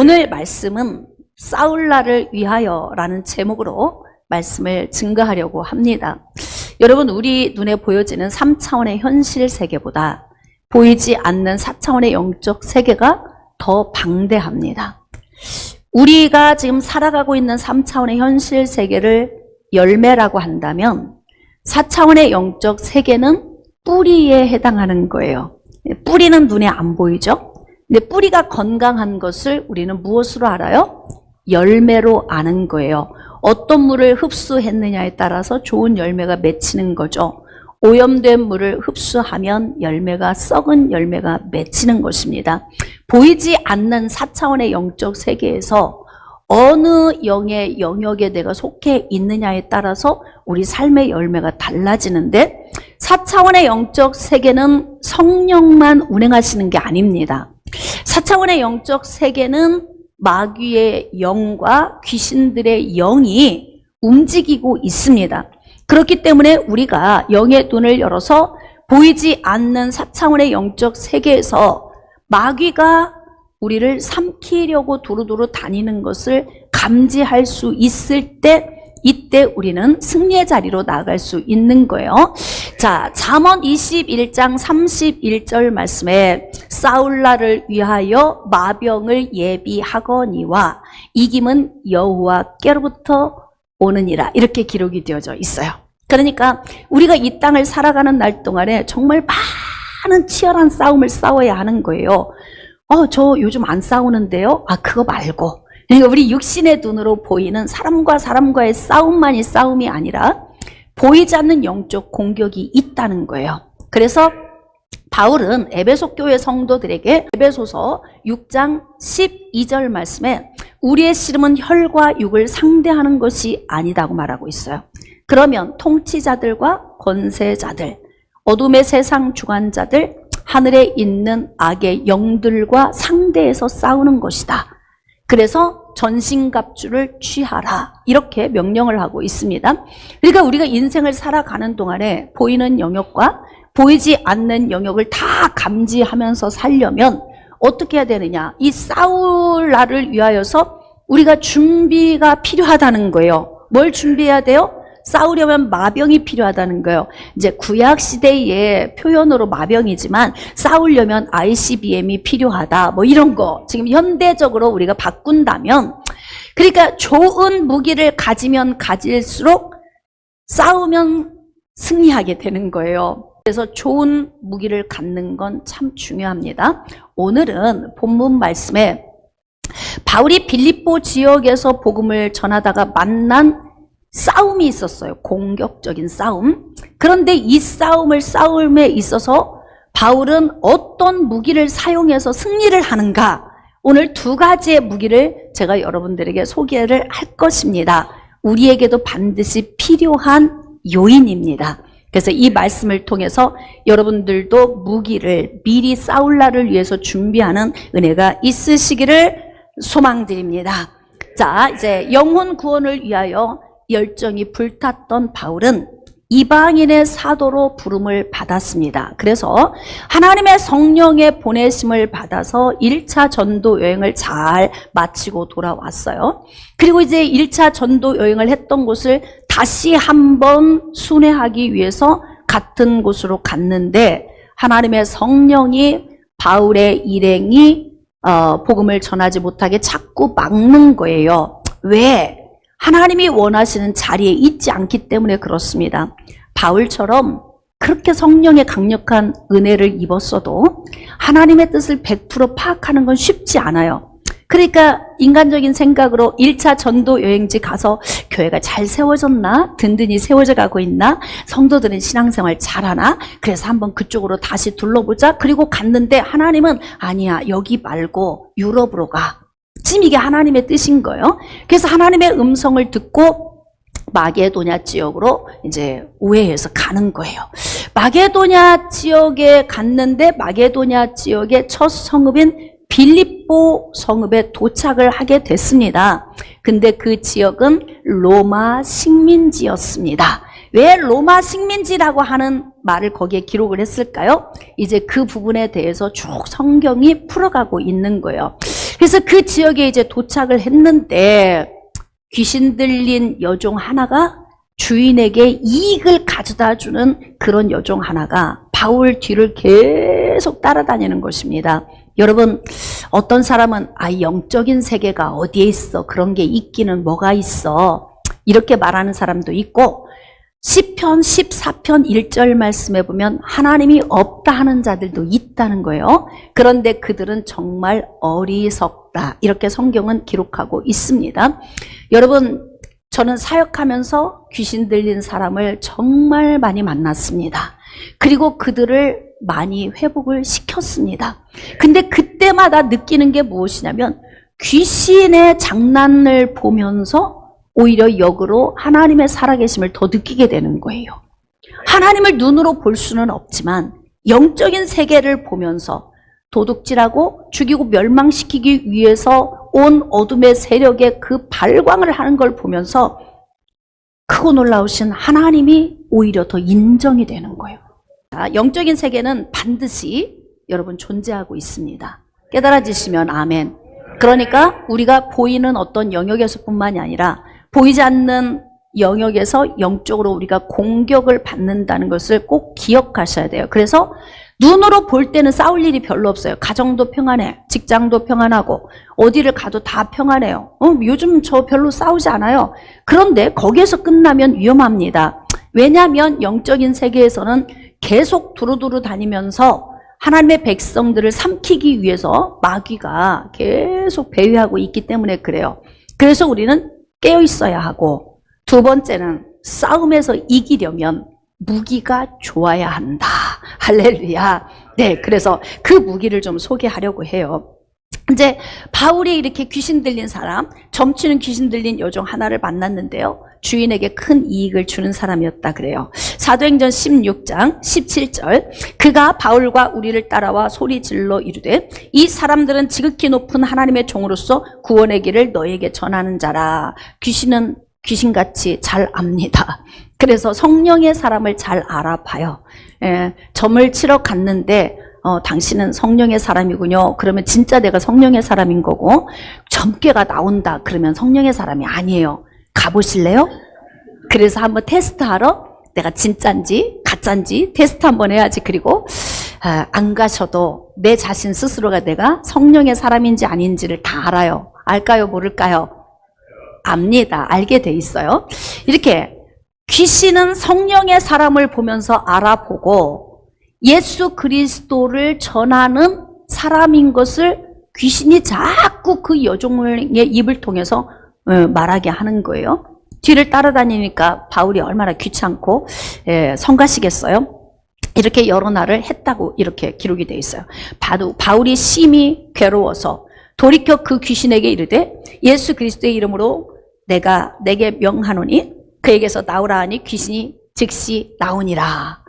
오늘 말씀은 사울라를 위하여라는 제목으로 말씀을 증거하려고 합니다. 여러분, 우리 눈에 보여지는 3차원의 현실 세계보다 보이지 않는 4차원의 영적 세계가 더 방대합니다. 우리가 지금 살아가고 있는 3차원의 현실 세계를 열매라고 한다면 4차원의 영적 세계는 뿌리에 해당하는 거예요. 뿌리는 눈에 안 보이죠? 근데 뿌리가 건강한 것을 우리는 무엇으로 알아요? 열매로 아는 거예요. 어떤 물을 흡수했느냐에 따라서 좋은 열매가 맺히는 거죠. 오염된 물을 흡수하면 열매가 썩은 열매가 맺히는 것입니다. 보이지 않는 4차원의 영적 세계에서 어느 영의 영역에 내가 속해 있느냐에 따라서 우리 삶의 열매가 달라지는데 4차원의 영적 세계는 성령만 운행하시는 게 아닙니다. 4차원의 영적 세계는 마귀의 영과 귀신들의 영이 움직이고 있습니다. 그렇기 때문에 우리가 영의 눈을 열어서 보이지 않는 4차원의 영적 세계에서 마귀가 우리를 삼키려고 두루두루 다니는 것을 감지할 수 있을 때, 이때 우리는 승리의 자리로 나아갈 수 있는 거예요. 자, 잠언 21장 31절 말씀에 사울라를 위하여 마병을 예비하거니와 이김은 여호와께로부터 오느니라, 이렇게 기록이 되어져 있어요. 그러니까 우리가 이 땅을 살아가는 날 동안에 정말 많은 치열한 싸움을 싸워야 하는 거예요. 저 요즘 안 싸우는데요? 그거 말고. 그러니까 우리 육신의 눈으로 보이는 사람과 사람과의 싸움만이 싸움이 아니라 보이지 않는 영적 공격이 있다는 거예요. 그래서 바울은 에베소 교회 성도들에게 에베소서 6장 12절 말씀에 우리의 씨름은 혈과 육을 상대하는 것이 아니다고 말하고 있어요. 그러면 통치자들과 권세자들, 어둠의 세상 주관자들, 하늘에 있는 악의 영들과 상대해서 싸우는 것이다. 그래서 전신갑주를 취하라, 이렇게 명령을 하고 있습니다. 그러니까 우리가 인생을 살아가는 동안에 보이는 영역과 보이지 않는 영역을 다 감지하면서 살려면 어떻게 해야 되느냐? 이 사울라를 위하여서 우리가 준비가 필요하다는 거예요. 뭘 준비해야 돼요? 싸우려면 마병이 필요하다는 거예요. 이제 구약 시대의 표현으로 마병이지만 싸우려면 ICBM이 필요하다, 뭐 이런 거 지금 현대적으로 우리가 바꾼다면, 그러니까 좋은 무기를 가지면 가질수록 싸우면 승리하게 되는 거예요. 그래서 좋은 무기를 갖는 건 참 중요합니다. 오늘은 본문 말씀에 바울이 빌립보 지역에서 복음을 전하다가 만난 싸움이 있었어요. 공격적인 싸움. 그런데 이 싸움에 있어서 바울은 어떤 무기를 사용해서 승리를 하는가? 오늘 두 가지의 무기를 제가 여러분들에게 소개를 할 것입니다. 우리에게도 반드시 필요한 요인입니다. 그래서 이 말씀을 통해서 여러분들도 무기를 미리 사울라를 위해서 준비하는 은혜가 있으시기를 소망드립니다. 자, 이제 영혼 구원을 위하여 열정이 불탔던 바울은 이방인의 사도로 부름을 받았습니다. 그래서 하나님의 성령의 보내심을 받아서 1차 전도 여행을 잘 마치고 돌아왔어요. 그리고 이제 1차 전도 여행을 했던 곳을 다시 한번 순회하기 위해서 같은 곳으로 갔는데 하나님의 성령이 바울의 일행이 복음을 전하지 못하게 자꾸 막는 거예요. 왜? 하나님이 원하시는 자리에 있지 않기 때문에 그렇습니다. 바울처럼 그렇게 성령의 강력한 은혜를 입었어도 하나님의 뜻을 100% 파악하는 건 쉽지 않아요. 그러니까 인간적인 생각으로 1차 전도 여행지 가서 교회가 잘 세워졌나? 든든히 세워져 가고 있나? 성도들은 신앙생활 잘하나? 그래서 한번 그쪽으로 다시 둘러보자. 그리고 갔는데 하나님은 아니야, 여기 말고 유럽으로 가. 지금 이게 하나님의 뜻인 거예요. 그래서 하나님의 음성을 듣고 마게도냐 지역으로 이제 우회해서 가는 거예요. 마게도냐 지역에 갔는데 마게도냐 지역의 첫 성읍인 빌립보 성읍에 도착을 하게 됐습니다. 근데 그 지역은 로마 식민지였습니다. 왜 로마 식민지라고 하는 말을 거기에 기록을 했을까요? 이제 그 부분에 대해서 쭉 성경이 풀어가고 있는 거예요. 그래서 그 지역에 이제 도착을 했는데 귀신 들린 여종 하나가 주인에게 이익을 가져다 주는 그런 여종 하나가 바울 뒤를 계속 따라다니는 것입니다. 여러분, 어떤 사람은 영적인 세계가 어디에 있어? 그런 게 있기는 뭐가 있어? 이렇게 말하는 사람도 있고, 시편 14편 1절 말씀에 보면 하나님이 없다 하는 자들도 있다는 거예요. 그런데 그들은 정말 어리석다, 이렇게 성경은 기록하고 있습니다. 여러분, 저는 사역하면서 귀신 들린 사람을 정말 많이 만났습니다. 그리고 그들을 많이 회복을 시켰습니다. 근데 그때마다 느끼는 게 무엇이냐면 귀신의 장난을 보면서 오히려 역으로 하나님의 살아계심을 더 느끼게 되는 거예요. 하나님을 눈으로 볼 수는 없지만 영적인 세계를 보면서 도둑질하고 죽이고 멸망시키기 위해서 온 어둠의 세력의 그 발광을 하는 걸 보면서 크고 놀라우신 하나님이 오히려 더 인정이 되는 거예요. 영적인 세계는 반드시 여러분 존재하고 있습니다. 깨달아지시면 아멘. 그러니까 우리가 보이는 어떤 영역에서뿐만이 아니라 보이지 않는 영역에서 영적으로 우리가 공격을 받는다는 것을 꼭 기억하셔야 돼요. 그래서 눈으로 볼 때는 싸울 일이 별로 없어요. 가정도 평안해, 직장도 평안하고 어디를 가도 다 평안해요. 요즘 저 별로 싸우지 않아요. 그런데 거기에서 끝나면 위험합니다. 왜냐하면 영적인 세계에서는 계속 두루두루 다니면서 하나님의 백성들을 삼키기 위해서 마귀가 계속 배회하고 있기 때문에 그래요. 그래서 우리는 깨어 있어야 하고, 두 번째는 싸움에서 이기려면 무기가 좋아야 한다. 할렐루야. 네, 그래서 그 무기를 좀 소개하려고 해요. 이제 바울이 이렇게 귀신 들린 사람, 점치는 귀신 들린 여종 하나를 만났는데요. 주인에게 큰 이익을 주는 사람이었다 그래요. 사도행전 16장 17절, 그가 바울과 우리를 따라와 소리 질러 이르되 이 사람들은 지극히 높은 하나님의 종으로서 구원의 길을 너에게 전하는 자라. 귀신은 귀신같이 잘 압니다. 그래서 성령의 사람을 잘 알아봐요. 점을 치러 갔는데 당신은 성령의 사람이군요. 그러면 진짜 내가 성령의 사람인 거고, 점괘가 나온다 그러면 성령의 사람이 아니에요. 가보실래요? 그래서 한번 테스트하러 내가 진짠지 가짠지 테스트 한번 해야지. 그리고 안 가셔도 내 자신 스스로가 내가 성령의 사람인지 아닌지를 다 알아요. 알까요? 모를까요? 압니다. 알게 돼 있어요. 이렇게 귀신은 성령의 사람을 보면서 알아보고 예수 그리스도를 전하는 사람인 것을 귀신이 자꾸 그 여종의 입을 통해서 말하게 하는 거예요. 뒤를 따라다니니까 바울이 얼마나 귀찮고 성가시겠어요? 이렇게 여러 날을 했다고 이렇게 기록이 되어 있어요. 바울이 심히 괴로워서 돌이켜 그 귀신에게 이르되 예수 그리스도의 이름으로 내가 내게 명하노니 그에게서 나오라 하니 귀신이 즉시 나오니라.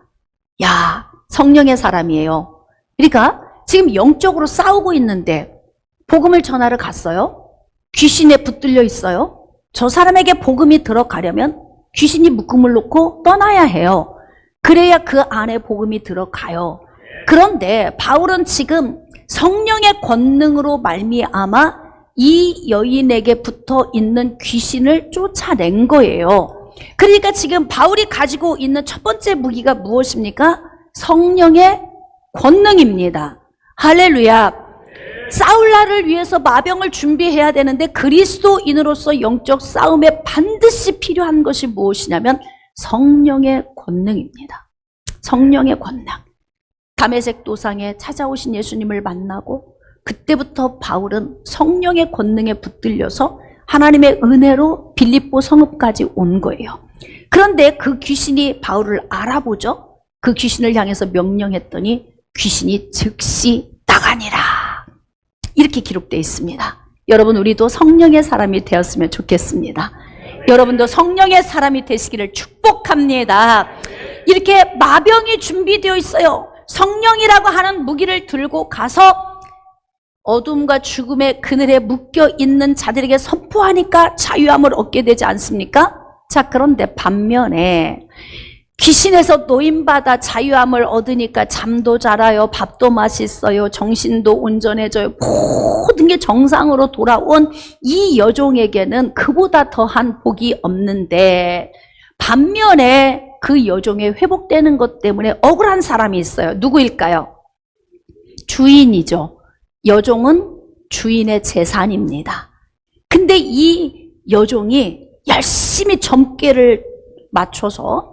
야, 성령의 사람이에요. 그러니까 지금 영적으로 싸우고 있는데 복음을 전하러 갔어요. 귀신에 붙들려 있어요. 저 사람에게 복음이 들어가려면 귀신이 묶음을 놓고 떠나야 해요. 그래야 그 안에 복음이 들어가요. 그런데 바울은 지금 성령의 권능으로 말미암아 이 여인에게 붙어 있는 귀신을 쫓아낸 거예요. 그러니까 지금 바울이 가지고 있는 첫 번째 무기가 무엇입니까? 성령의 권능입니다. 할렐루야. 싸울 날을 위해서 마병을 준비해야 되는데 그리스도인으로서 영적 싸움에 반드시 필요한 것이 무엇이냐면 성령의 권능입니다. 성령의 권능. 다메섹 도상에 찾아오신 예수님을 만나고 그때부터 바울은 성령의 권능에 붙들려서 하나님의 은혜로 빌립보 성읍까지 온 거예요. 그런데 그 귀신이 바울을 알아보죠. 그 귀신을 향해서 명령했더니 귀신이 즉시 나가니라. 이렇게 기록되어 있습니다. 여러분, 우리도 성령의 사람이 되었으면 좋겠습니다. 여러분도 성령의 사람이 되시기를 축복합니다. 이렇게 마병이 준비되어 있어요. 성령이라고 하는 무기를 들고 가서 어둠과 죽음의 그늘에 묶여있는 자들에게 선포하니까 자유함을 얻게 되지 않습니까? 자, 그런데 반면에 귀신에서 노임받아 자유함을 얻으니까 잠도 잘아요, 밥도 맛있어요, 정신도 온전해져요. 모든 게 정상으로 돌아온 이 여종에게는 그보다 더한 복이 없는데, 반면에 그 여종에 회복되는 것 때문에 억울한 사람이 있어요. 누구일까요? 주인이죠. 여종은 주인의 재산입니다. 근데 이 여종이 열심히 점괘를 맞춰서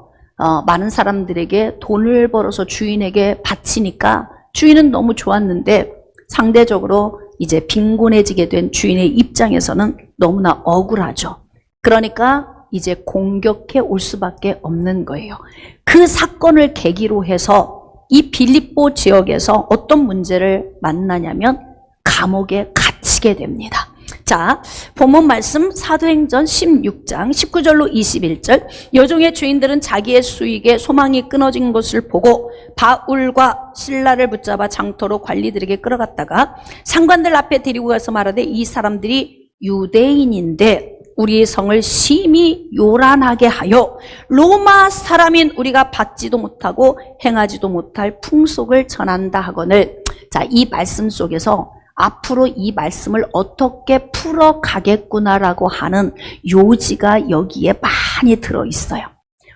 많은 사람들에게 돈을 벌어서 주인에게 바치니까 주인은 너무 좋았는데, 상대적으로 이제 빈곤해지게 된 주인의 입장에서는 너무나 억울하죠. 그러니까 이제 공격해 올 수밖에 없는 거예요. 그 사건을 계기로 해서 이 빌립보 지역에서 어떤 문제를 만나냐면 감옥에 갇히게 됩니다. 자, 본문 말씀 사도행전 16장 19절로 21절. 여종의 주인들은 자기의 수익에 소망이 끊어진 것을 보고 바울과 실라를 붙잡아 장터로 관리들에게 끌어갔다가 상관들 앞에 데리고 가서 말하되, 이 사람들이 유대인인데 우리의 성을 심히 요란하게 하여 로마 사람인 우리가 받지도 못하고 행하지도 못할 풍속을 전한다 하거늘. 자, 이 말씀 속에서 앞으로 이 말씀을 어떻게 풀어가겠구나라고 하는 요지가 여기에 많이 들어있어요.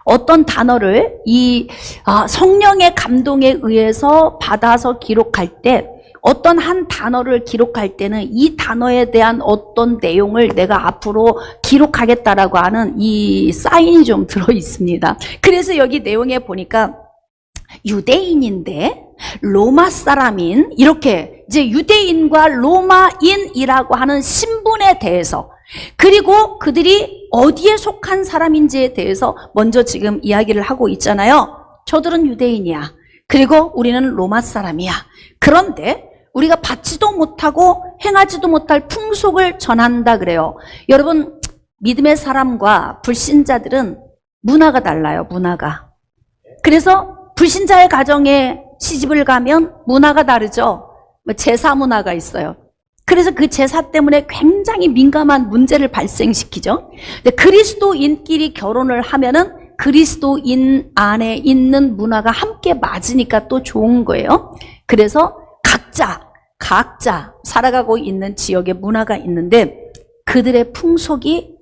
어떤 단어를 이 성령의 감동에 의해서 받아서 기록할 때, 어떤 한 단어를 기록할 때는 이 단어에 대한 어떤 내용을 내가 앞으로 기록하겠다라고 하는 이 사인이 좀 들어있습니다. 그래서 여기 내용에 보니까 유대인인데 로마 사람인, 이렇게 이제 유대인과 로마인이라고 하는 신분에 대해서, 그리고 그들이 어디에 속한 사람인지에 대해서 먼저 지금 이야기를 하고 있잖아요. 저들은 유대인이야. 그리고 우리는 로마 사람이야. 그런데 우리가 받지도 못하고 행하지도 못할 풍속을 전한다 그래요. 여러분, 믿음의 사람과 불신자들은 문화가 달라요. 문화가. 그래서 불신자의 가정에 시집을 가면 문화가 다르죠. 제사 문화가 있어요. 그래서 그 제사 때문에 굉장히 민감한 문제를 발생시키죠. 근데 그리스도인끼리 결혼을 하면은 그리스도인 안에 있는 문화가 함께 맞으니까 또 좋은 거예요. 그래서 각자 살아가고 있는 지역의 문화가 있는데, 그들의 풍속이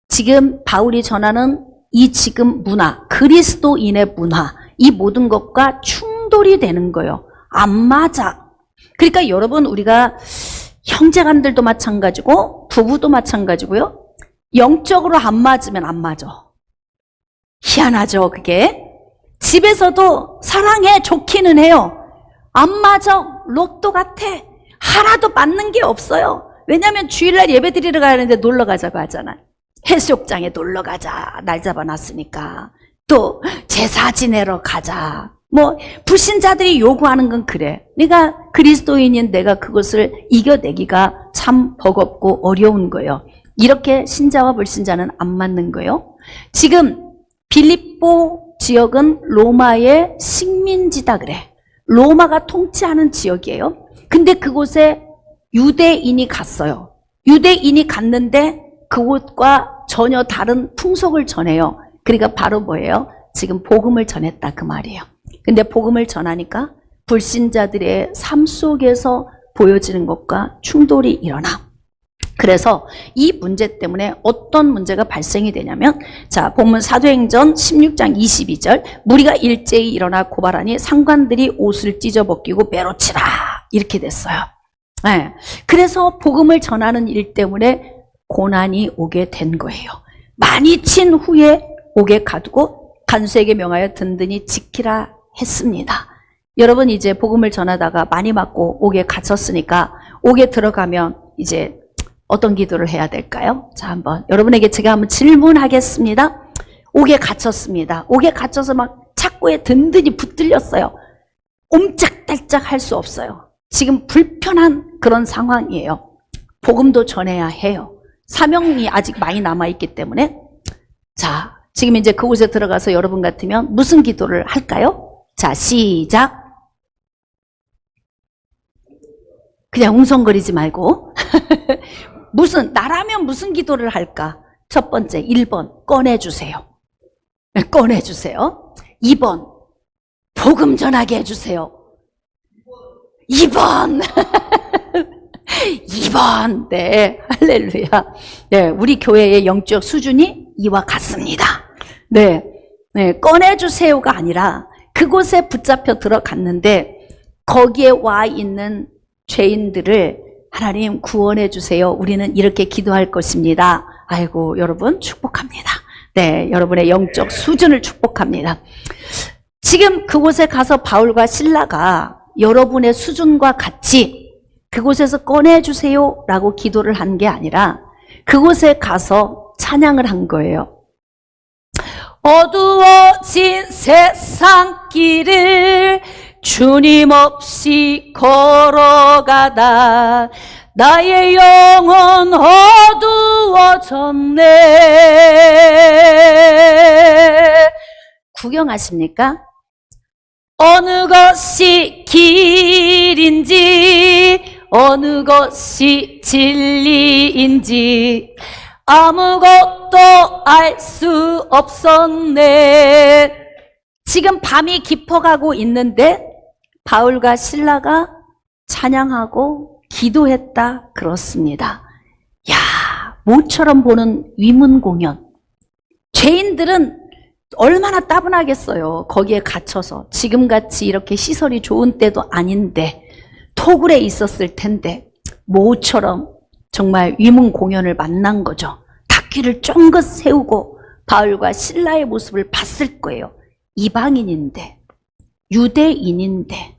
지금 바울이 전하는 이 지금 문화, 그리스도인의 문화, 이 모든 것과 충돌이 되는 거예요. 안 맞아. 그러니까 여러분, 우리가 형제간들도 마찬가지고 부부도 마찬가지고요. 영적으로 안 맞으면 안 맞아. 희한하죠, 그게. 집에서도 사랑해, 좋기는 해요. 안 맞아. 로또 같아. 하나도 맞는 게 없어요. 왜냐하면 주일날 예배 드리러 가는데 놀러 가자고 하잖아. 해수욕장에 놀러 가자. 날 잡아놨으니까. 또 제사 지내러 가자. 뭐 불신자들이 요구하는 건 그래. 내가 그리스도인인 내가 그것을 이겨내기가 참 버겁고 어려운 거예요. 이렇게 신자와 불신자는 안 맞는 거예요. 지금 빌립보 지역은 로마의 식민지다 그래. 로마가 통치하는 지역이에요. 근데 그곳에 유대인이 갔어요. 유대인이 갔는데 그곳과 전혀 다른 풍속을 전해요. 그러니까 바로 뭐예요? 지금 복음을 전했다 그 말이에요. 근데 복음을 전하니까 불신자들의 삶 속에서 보여지는 것과 충돌이 일어나. 그래서 이 문제 때문에 어떤 문제가 발생이 되냐면, 자, 본문 사도행전 16장 22절, 무리가 일제히 일어나 고발하니 상관들이 옷을 찢어 벗기고 매로치라, 이렇게 됐어요. 네. 그래서 복음을 전하는 일 때문에 고난이 오게 된 거예요. 많이 친 후에 옥에 가두고 간수에게 명하여 든든히 지키라 했습니다. 여러분, 이제 복음을 전하다가 많이 맞고 옥에 갇혔으니까 옥에 들어가면 이제 어떤 기도를 해야 될까요? 자, 한번 여러분에게 제가 한번 질문하겠습니다. 옥에 갇혔습니다. 옥에 갇혀서 막 착고에 든든히 붙들렸어요. 옴짝달짝 할 수 없어요. 지금 불편한 그런 상황이에요. 복음도 전해야 해요. 사명이 아직 많이 남아있기 때문에. 자, 지금 이제 그곳에 들어가서 여러분 같으면 무슨 기도를 할까요? 자, 시작. 그냥 웅성거리지 말고. 나라면 무슨 기도를 할까? 첫 번째, 1번, 꺼내주세요. 꺼내주세요. 2번, 복음 전하게 해주세요. 2번. 2번. 네, 할렐루야. 네, 우리 교회의 영적 수준이 이와 같습니다. 네, 네, 꺼내주세요가 아니라 그곳에 붙잡혀 들어갔는데 거기에 와 있는 죄인들을 하나님 구원해 주세요. 우리는 이렇게 기도할 것입니다. 아이고, 여러분 축복합니다. 네, 여러분의 영적 수준을 축복합니다. 지금 그곳에 가서 바울과 실라가 여러분의 수준과 같이 그곳에서 꺼내주세요 라고 기도를 한 게 아니라 그곳에 가서 찬양을 한 거예요. 어두워진 세상 길을 주님 없이 걸어가다 나의 영혼 어두워졌네. 구경하십니까? 어느 것이 길인지 어느 것이 진리인지 아무것도 알 수 없었네. 지금 밤이 깊어가고 있는데 바울과 실라가 찬양하고 기도했다 그렇습니다. 야, 모처럼 보는 위문 공연. 죄인들은 얼마나 따분하겠어요. 거기에 갇혀서 지금같이 이렇게 시설이 좋은 때도 아닌데 토굴에 있었을 텐데 모처럼 정말 위문 공연을 만난 거죠. 닭귀를 쫑긋 세우고 바울과 실라의 모습을 봤을 거예요. 이방인인데 유대인인데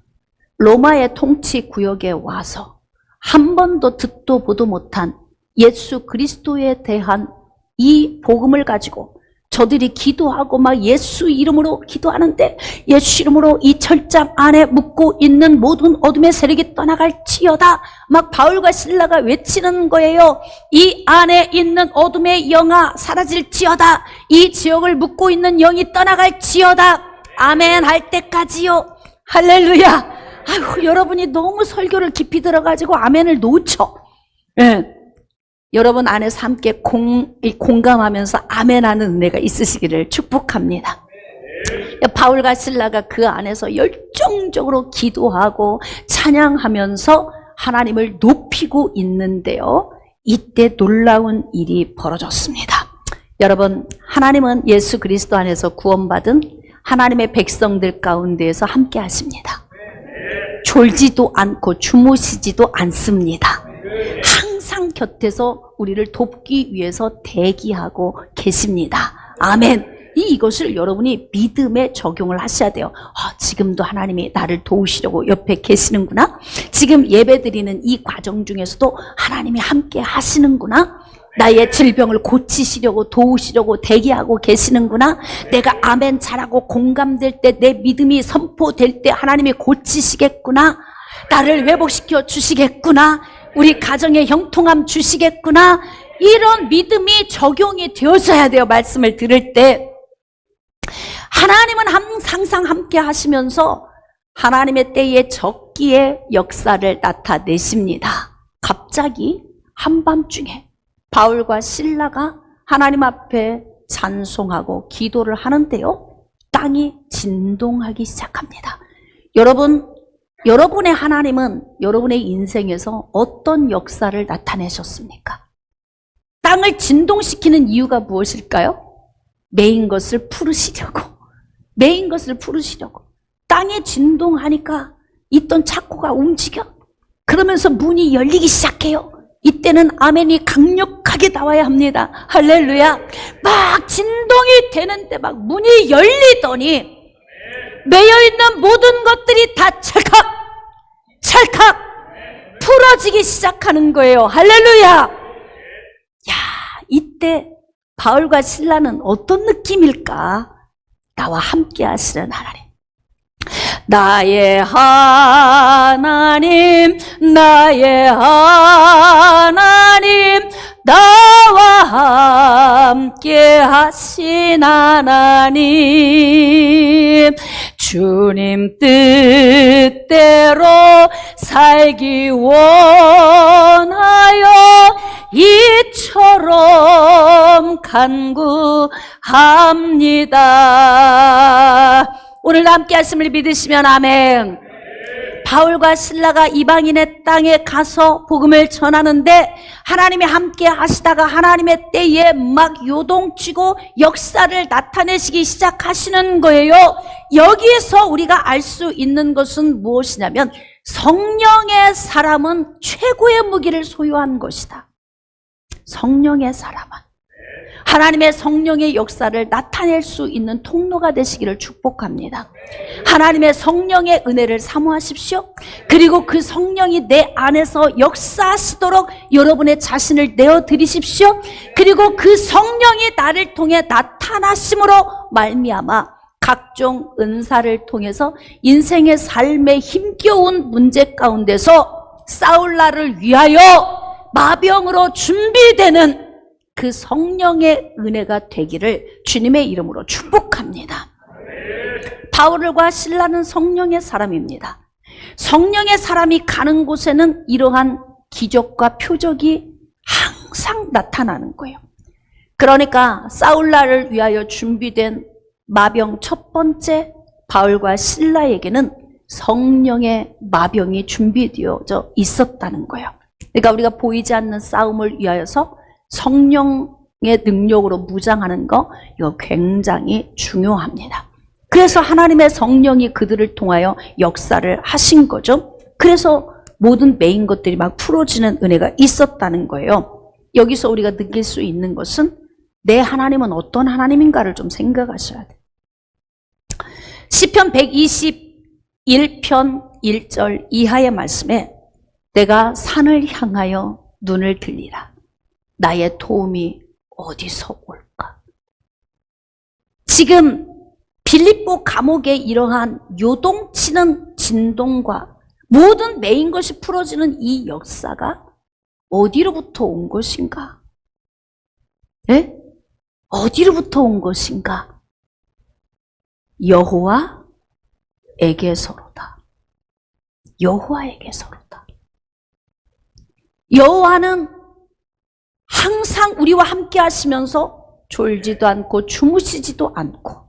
로마의 통치 구역에 와서 한 번도 듣도 보도 못한 예수 그리스도에 대한 이 복음을 가지고 저들이 기도하고 막 예수 이름으로 기도하는데 예수 이름으로 이 철장 안에 묵고 있는 모든 어둠의 세력이 떠나갈지어다 막 바울과 실라가 외치는 거예요. 이 안에 있는 어둠의 영아 사라질지어다. 이 지역을 묵고 있는 영이 떠나갈지어다. 아멘 할 때까지요. 할렐루야. 아이고, 여러분이 너무 설교를 깊이 들어가지고 아멘을 놓쳐. 네. 여러분 안에서 함께 공감하면서 아멘하는 은혜가 있으시기를 축복합니다. 바울과 실라가 그 안에서 열정적으로 기도하고 찬양하면서 하나님을 높이고 있는데요. 이때 놀라운 일이 벌어졌습니다. 여러분, 하나님은 예수 그리스도 안에서 구원받은 하나님의 백성들 가운데에서 함께 하십니다. 졸지도 않고 주무시지도 않습니다. 항상 곁에서 우리를 돕기 위해서 대기하고 계십니다. 아멘. 이것을 여러분이 믿음에 적용을 하셔야 돼요. 지금도 하나님이 나를 도우시려고 옆에 계시는구나. 지금 예배드리는 이 과정 중에서도 하나님이 함께 하시는구나. 나의 질병을 고치시려고 도우시려고 대기하고 계시는구나. 내가 아멘 잘하고 공감될 때 내 믿음이 선포될 때 하나님이 고치시겠구나. 나를 회복시켜 주시겠구나. 우리 가정에 형통함 주시겠구나. 이런 믿음이 적용이 되어져야 돼요. 말씀을 들을 때. 하나님은 항상 함께 하시면서 하나님의 때에 적기에 역사를 나타내십니다. 갑자기 한밤중에 바울과 실라가 하나님 앞에 찬송하고 기도를 하는데요. 땅이 진동하기 시작합니다. 여러분의 하나님은 여러분의 인생에서 어떤 역사를 나타내셨습니까? 땅을 진동시키는 이유가 무엇일까요? 메인 것을 풀으시려고. 땅에 진동하니까 있던 창고가 움직여. 그러면서 문이 열리기 시작해요. 이때는 아멘이 강력하게 나와야 합니다. 할렐루야. 막 진동이 되는데 막 문이 열리더니 매여있는 모든 것들이 다 찰칵 풀어지기 시작하는 거예요. 할렐루야. 야, 이때 바울과 실라는 어떤 느낌일까? 나와 함께 하시는 하나님. 나의 하나님, 나와 함께 하신 하나님, 주님 뜻대로 살기 원하여 이처럼 간구합니다. 오늘 함께 하심을 믿으시면 아멘. 바울과 실라가 이방인의 땅에 가서 복음을 전하는데 하나님이 함께 하시다가 하나님의 때에 막 요동치고 역사를 나타내시기 시작하시는 거예요. 여기에서 우리가 알 수 있는 것은 무엇이냐면 성령의 사람은 최고의 무기를 소유한 것이다. 성령의 사람은 하나님의 성령의 역사를 나타낼 수 있는 통로가 되시기를 축복합니다. 하나님의 성령의 은혜를 사모하십시오. 그리고 그 성령이 내 안에서 역사하시도록 여러분의 자신을 내어드리십시오. 그리고 그 성령이 나를 통해 나타나심으로 말미암아 각종 은사를 통해서 인생의 삶에 힘겨운 문제 가운데서 사울라를 위하여 마병으로 준비되는 그 성령의 은혜가 되기를 주님의 이름으로 축복합니다. 바울과 실라는 성령의 사람입니다. 성령의 사람이 가는 곳에는 이러한 기적과 표적이 항상 나타나는 거예요. 그러니까 사울라를 위하여 준비된 마병 첫 번째 바울과 실라에게는 성령의 마병이 준비되어져 있었다는 거예요. 그러니까 우리가 보이지 않는 싸움을 위하여서 성령의 능력으로 무장하는 거, 이거 굉장히 중요합니다. 그래서 하나님의 성령이 그들을 통하여 역사를 하신 거죠. 그래서 모든 메인 것들이 막 풀어지는 은혜가 있었다는 거예요. 여기서 우리가 느낄 수 있는 것은 내 하나님은 어떤 하나님인가를 좀 생각하셔야 돼요. 시편 121편 1절 이하의 말씀에 내가 산을 향하여 눈을 들리라. 나의 도움이 어디서 올까? 지금 빌립보 감옥의 이러한 요동치는 진동과 모든 메인 것이 풀어지는 이 역사가 어디로부터 온 것인가? 예? 어디로부터 온 것인가? 여호와에게서로다. 여호와에게서로다. 여호와는 항상 우리와 함께 하시면서 졸지도 않고 주무시지도 않고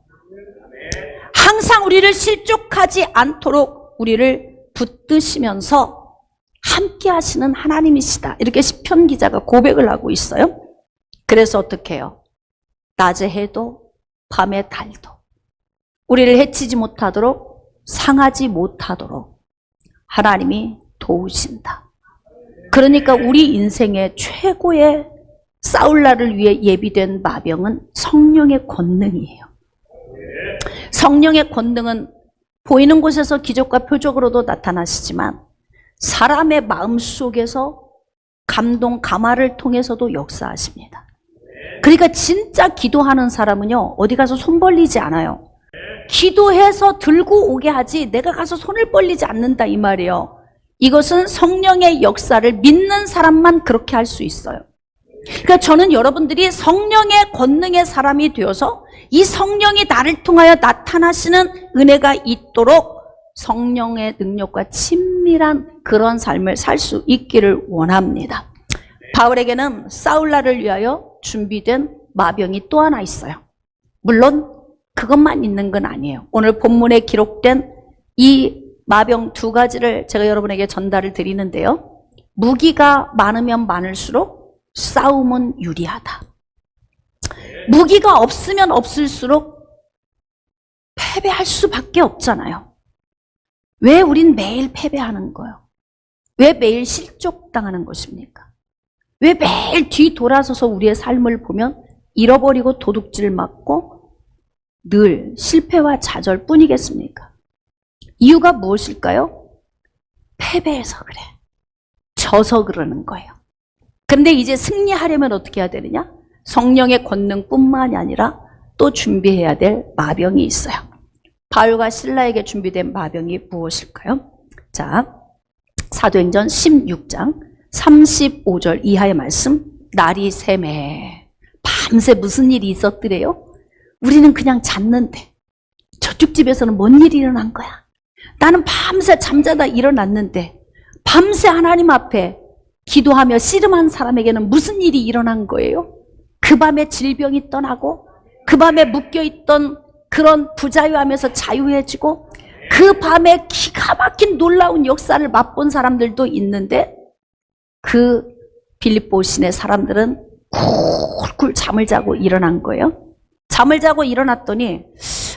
항상 우리를 실족하지 않도록 우리를 붙드시면서 함께 하시는 하나님이시다. 이렇게 시편 기자가 고백을 하고 있어요. 그래서 어떻게 해요? 낮에 해도 밤에 달도 우리를 해치지 못하도록 상하지 못하도록 하나님이 도우신다. 그러니까 우리 인생의 최고의 사울라를 위해 예비된 마병은 성령의 권능이에요. 성령의 권능은 보이는 곳에서 기적과 표적으로도 나타나시지만 사람의 마음속에서 감동, 감화를 통해서도 역사하십니다. 그러니까 진짜 기도하는 사람은요, 어디 가서 손 벌리지 않아요. 기도해서 들고 오게 하지 내가 가서 손을 벌리지 않는다 이 말이에요. 이것은 성령의 역사를 믿는 사람만 그렇게 할 수 있어요. 그러니까 저는 여러분들이 성령의 권능의 사람이 되어서 이 성령이 나를 통하여 나타나시는 은혜가 있도록 성령의 능력과 친밀한 그런 삶을 살 수 있기를 원합니다. 바울에게는 사울라를 위하여 준비된 마병이 또 하나 있어요. 물론 그것만 있는 건 아니에요. 오늘 본문에 기록된 이 마병 두 가지를 제가 여러분에게 전달을 드리는데요. 무기가 많으면 많을수록 싸움은 유리하다. 무기가 없으면 없을수록 패배할 수밖에 없잖아요. 왜 우린 매일 패배하는 거예요? 왜 매일 실족당하는 것입니까? 왜 매일 뒤 돌아서서 우리의 삶을 보면 잃어버리고 도둑질 맞고 늘 실패와 좌절뿐이겠습니까? 이유가 무엇일까요? 패배해서 그래. 져서 그러는 거예요. 근데 이제 승리하려면 어떻게 해야 되느냐? 성령의 권능뿐만이 아니라 또 준비해야 될 마병이 있어요. 바울과 실라에게 준비된 마병이 무엇일까요? 자, 사도행전 16장 35절 이하의 말씀. 날이 새매 밤새 무슨 일이 있었더래요? 우리는 그냥 잤는데 저쪽 집에서는 뭔 일이 일어난 거야? 나는 밤새 잠자다 일어났는데 밤새 하나님 앞에 기도하며 씨름한 사람에게는 무슨 일이 일어난 거예요? 그 밤에 질병이 떠나고 그 밤에 묶여있던 그런 부자유하면서 자유해지고 그 밤에 기가 막힌 놀라운 역사를 맛본 사람들도 있는데 그 빌립보 시내 사람들은 쿨쿨 잠을 자고 일어난 거예요. 잠을 자고 일어났더니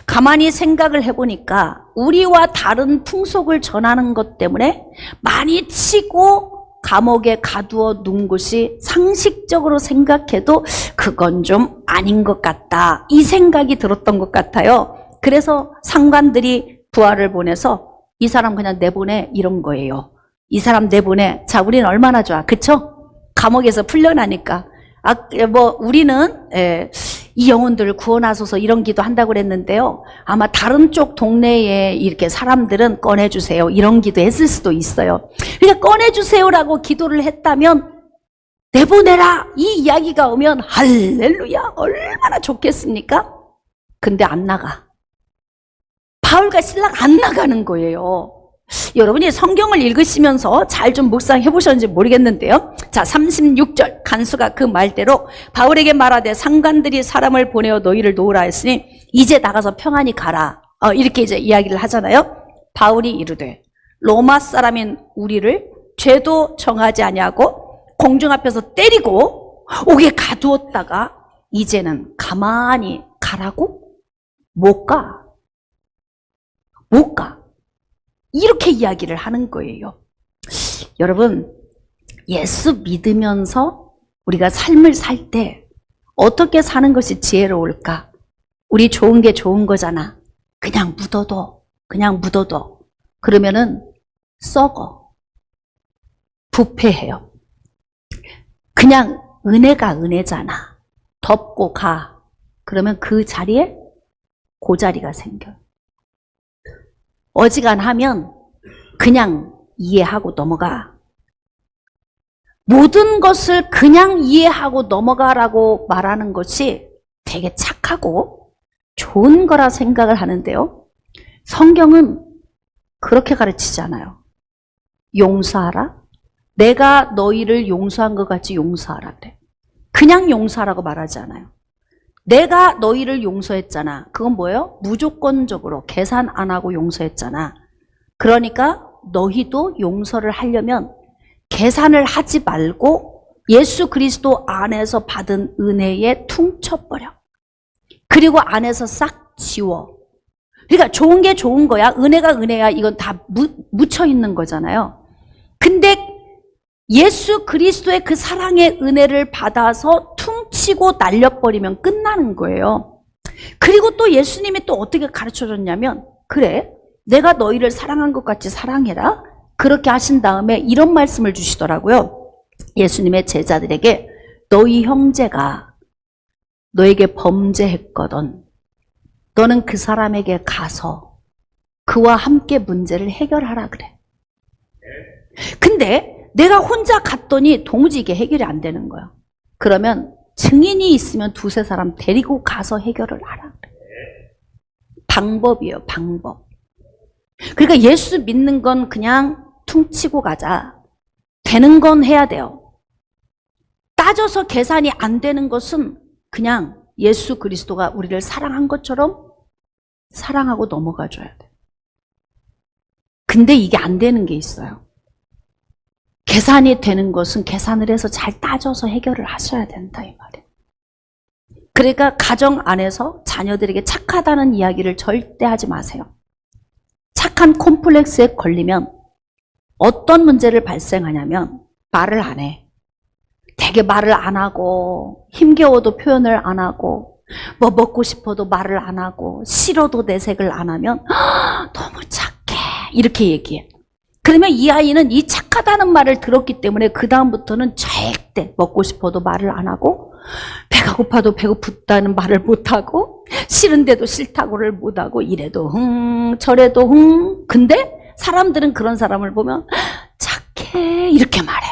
가만히 생각을 해보니까 우리와 다른 풍속을 전하는 것 때문에 많이 치고 감옥에 가두어 놓은 것이 상식적으로 생각해도 그건 좀 아닌 것 같다. 이 생각이 들었던 것 같아요. 그래서 상관들이 부하를 보내서 이 사람 그냥 내보내 이런 거예요. 이 사람 내보내. 자, 우리는 얼마나 좋아. 그쵸? 감옥에서 풀려나니까. 우리는 이 영혼들을 구원하소서 이런 기도 한다고 그랬는데요. 아마 다른 쪽 동네에 이렇게 사람들은 꺼내주세요. 이런 기도 했을 수도 있어요. 그러니까 꺼내주세요라고 기도를 했다면 내보내라 이 이야기가 오면 할렐루야 얼마나 좋겠습니까? 근데 안 나가. 바울과 실라가 안 나가는 거예요. 여러분이 성경을 읽으시면서 잘 좀 묵상해 보셨는지 모르겠는데요. 자, 36절 간수가 그 말대로 바울에게 말하되 상관들이 사람을 보내어 너희를 놓으라 했으니 이제 나가서 평안히 가라. 이렇게 이제 이야기를 하잖아요. 바울이 이르되 로마 사람인 우리를 죄도 정하지 아니하고 공중 앞에서 때리고 옥에 가두었다가 이제는 가만히 가라고? 못 가. 못 가. 이렇게 이야기를 하는 거예요. 여러분, 예수 믿으면서 우리가 삶을 살 때 어떻게 사는 것이 지혜로울까? 우리 좋은 게 좋은 거잖아. 그냥 묻어둬. 그러면은 썩어. 부패해요. 그냥 은혜가 은혜잖아. 덮고 가. 그러면 그 자리에 고자리가 생겨요. 어지간하면 그냥 이해하고 넘어가. 모든 것을 그냥 이해하고 넘어가라고 말하는 것이 되게 착하고 좋은 거라 생각을 하는데요. 성경은 그렇게 가르치지 않아요. 용서하라. 내가 너희를 용서한 것 같이 용서하라 그래. 그냥 용서하라고 말하지 않아요. 내가 너희를 용서했잖아. 그건 뭐예요? 무조건적으로 계산 안 하고 용서했잖아. 그러니까 너희도 용서를 하려면 계산을 하지 말고 예수 그리스도 안에서 받은 은혜에 퉁쳐버려. 그리고 안에서 싹 지워. 그러니까 좋은 게 좋은 거야. 은혜가 은혜야. 이건 다 묻혀 있는 거잖아요. 근데 예수 그리스도의 그 사랑의 은혜를 받아서 퉁치고 날려버리면 끝나는 거예요. 그리고 또 예수님이 또 어떻게 가르쳐줬냐면 그래 내가 너희를 사랑한 것 같이 사랑해라. 그렇게 하신 다음에 이런 말씀을 주시더라고요. 예수님의 제자들에게 너희 형제가 너에게 범죄했거든. 너는 그 사람에게 가서 그와 함께 문제를 해결하라 그래. 근데 내가 혼자 갔더니 도무지 이게 해결이 안 되는 거야. 그러면 증인이 있으면 두세 사람 데리고 가서 해결을 하라. 방법이에요, 방법. 그러니까 예수 믿는 건 그냥 퉁치고 가자. 되는 건 해야 돼요. 따져서 계산이 안 되는 것은 그냥 예수 그리스도가 우리를 사랑한 것처럼 사랑하고 넘어가 줘야 돼. 근데 이게 안 되는 게 있어요. 계산이 되는 것은 계산을 해서 잘 따져서 해결을 하셔야 된다 이 말이에요. 그러니까 가정 안에서 자녀들에게 착하다는 이야기를 절대 하지 마세요. 착한 콤플렉스에 걸리면 어떤 문제를 발생하냐면 말을 안 해. 되게 말을 안 하고 힘겨워도 표현을 안 하고 뭐 먹고 싶어도 말을 안 하고 싫어도 내색을 안 하면 너무 착해 이렇게 얘기해. 그러면 이 아이는 이 착하다는 말을 들었기 때문에 그 다음부터는 절대 먹고 싶어도 말을 안 하고 배가 고파도 배고프다는 말을 못하고 싫은데도 싫다고를 못하고 이래도 저래도 근데 사람들은 그런 사람을 보면 착해 이렇게 말해.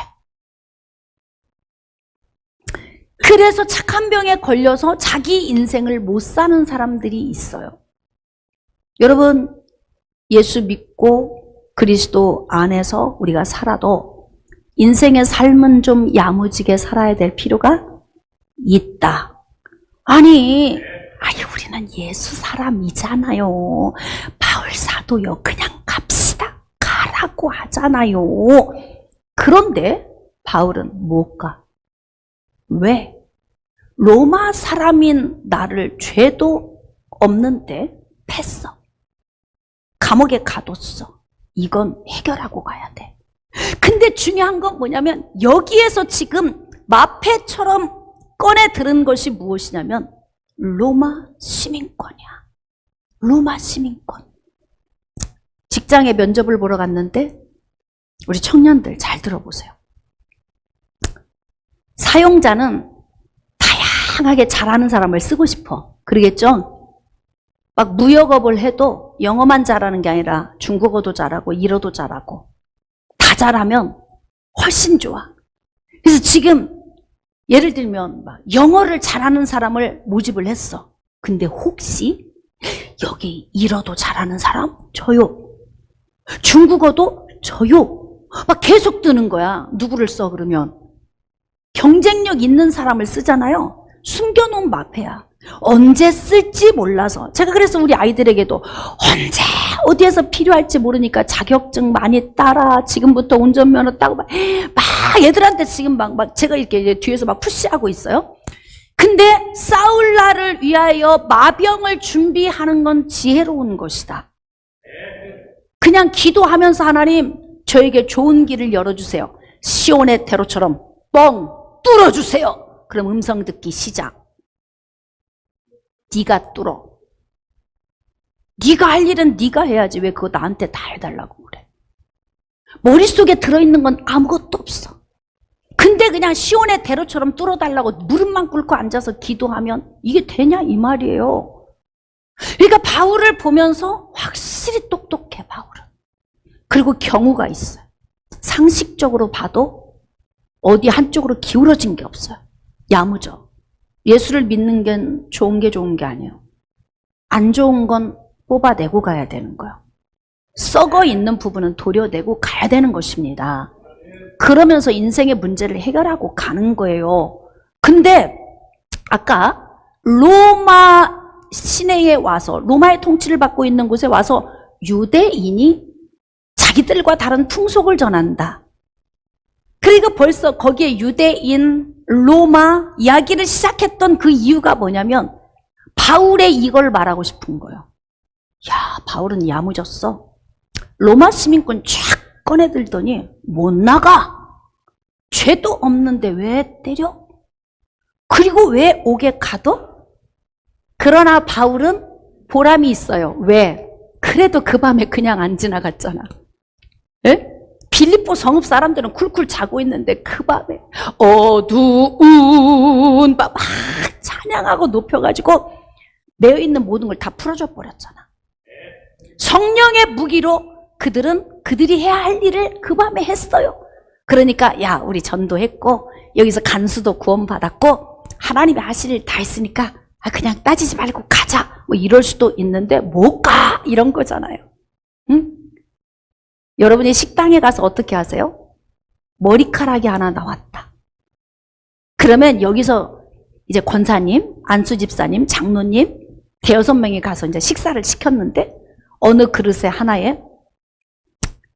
그래서 착한 병에 걸려서 자기 인생을 못 사는 사람들이 있어요. 여러분 예수 믿고 그리스도 안에서 우리가 살아도 인생의 삶은 좀 야무지게 살아야 될 필요가 있다. 아니 우리는 예수 사람이잖아요. 바울 사도요, 그냥 갑시다. 가라고 하잖아요. 그런데 바울은 못 가. 왜? 로마 사람인 나를 죄도 없는데 팼어. 감옥에 가뒀어. 이건 해결하고 가야 돼. 근데 중요한 건 뭐냐면 여기에서 지금 마패처럼 꺼내 들은 것이 무엇이냐면 로마 시민권이야. 로마 시민권. 직장에 면접을 보러 갔는데 우리 청년들 잘 들어보세요. 사용자는 다양하게 잘하는 사람을 쓰고 싶어. 그러겠죠? 막 무역업을 해도 영어만 잘하는 게 아니라 중국어도 잘하고 일어도 잘하고 다 잘하면 훨씬 좋아. 그래서 지금 예를 들면 막 영어를 잘하는 사람을 모집을 했어. 근데 혹시 여기 일어도 잘하는 사람? 저요. 중국어도 저요. 막 계속 뜨는 거야. 누구를 써 그러면? 경쟁력 있는 사람을 쓰잖아요. 숨겨놓은 마패야. 언제 쓸지 몰라서. 제가 그래서 우리 아이들에게도 언제 어디에서 필요할지 모르니까 자격증 많이 따라. 지금부터 운전면허 따고 막 얘들한테 지금 막 제가 이렇게 뒤에서 막 푸시하고 있어요. 근데 싸울 날을 위하여 마병을 준비하는 건 지혜로운 것이다. 그냥 기도하면서 하나님 저에게 좋은 길을 열어주세요. 시온의 대로처럼 뻥 뚫어주세요. 그럼 음성 듣기 시작. 네가 뚫어. 네가 할 일은 네가 해야지. 왜 그거 나한테 다 해달라고 그래. 머릿속에 들어있는 건 아무것도 없어. 근데 그냥 시온의 대로처럼 뚫어달라고 무릎만 꿇고 앉아서 기도하면 이게 되냐 이 말이에요. 그러니까 바울을 보면서 확실히 똑똑해 바울은. 그리고 경우가 있어요. 상식적으로 봐도 어디 한쪽으로 기울어진 게 없어요. 야무져. 예수를 믿는 게 좋은 게 아니에요. 안 좋은 건 뽑아내고 가야 되는 거예요. 썩어 있는 부분은 도려내고 가야 되는 것입니다. 그러면서 인생의 문제를 해결하고 가는 거예요. 근데 아까 로마 시내에 와서 로마의 통치를 받고 있는 곳에 와서 유대인이 자기들과 다른 풍속을 전한다. 그러니까 벌써 거기에 유대인, 로마 이야기를 시작했던 그 이유가 뭐냐면 바울의 이걸 말하고 싶은 거예요. 야, 바울은 야무졌어. 로마 시민권 쫙 꺼내들더니 못 나가. 죄도 없는데 왜 때려? 그리고 왜 옥에 가둬? 그러나 바울은 보람이 있어요. 왜? 그래도 그 밤에 그냥 안 지나갔잖아. 에? 빌립보 성읍 사람들은 쿨쿨 자고 있는데 그 밤에 어두운 밤 막 찬양하고 높여가지고 매여있는 모든 걸 다 풀어줘 버렸잖아. 성령의 무기로 그들이 해야 할 일을 그 밤에 했어요. 그러니까 야 우리 전도했고 여기서 간수도 구원받았고 하나님이 하실 일 다 했으니까 그냥 따지지 말고 가자 뭐 이럴 수도 있는데 못 가 이런 거잖아요. 응? 여러분이 식당에 가서 어떻게 하세요? 머리카락이 하나 나왔다. 그러면 여기서 이제 권사님, 안수집사님, 장로님 대여섯 명이 가서 이제 식사를 시켰는데 어느 그릇에 하나에